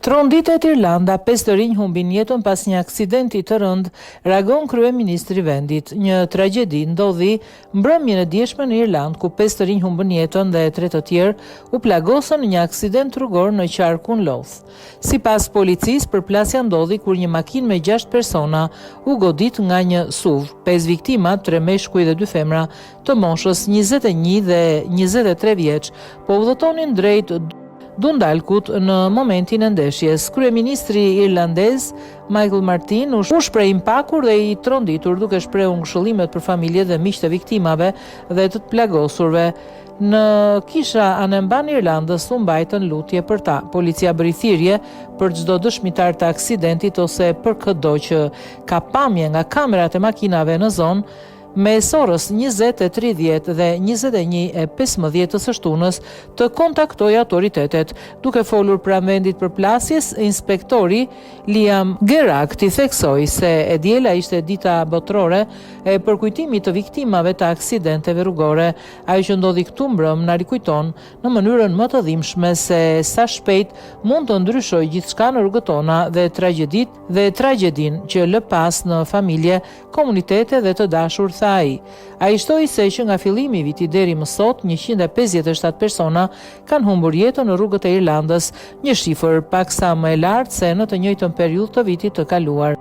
Tronditet Irlanda, 5 të rinj humbin jetën pas një aksidenti të rënd, reagon kryeministri i vendit. Një tragjedi ndodhi mbrëmjen e dieshme në Irland, ku 5 të rinj humbën jetën dhe 3 të tjerë u plagosën në një aksident rrugor në qarkun Louth. Sipas policisë, përplasja ndodhi kur një makinë me 6 persona u godit nga një SUV. 5 viktima, 3 meshkuj dhe 2 femra, të moshës 21 dhe 23 vjeç, po udhëtonin drejt Dundalkut në momentin e ndeshjes. Kryeministri irlandez Michael Martin u shpreh i mpakur dhe i tronditur, duke shprehur ngushëllimet për familjet dhe miqtë e viktimave dhe të plagosurve. Në kisha anemban Irlandës u mbajtën lutje për ta. Policia bëri thirrje për çdo dëshmitar të aksidentit ose për çdo që ka pamje nga kamerat e makinave në zonë. Mes orës 20:30 dhe 21:15 të së shtunës të kontaktoi autoritetet. Duke folur pranë vendit përplasjes, inspektori Liam Gerakti theksoi se e diela ishte dita botërore e përkujtimit të viktimave të aksidenteve rrugore. Ajo që ndodhi këtu mbrëm na rikujton në mënyrën më të dhimbshme se sa shpejt mund të ndryshojë gjithçka në rrugët tona dhe tragjedinë që lë pas në familje, komunitete dhe të dashur. Ai shtoi se që nga fillimi i vitit deri më sot 157 persona kanë humbur jetën në rrugët e Irlandës, një shifër paksa më e lartë se në të njëjtën periudhë të vitit të kaluar.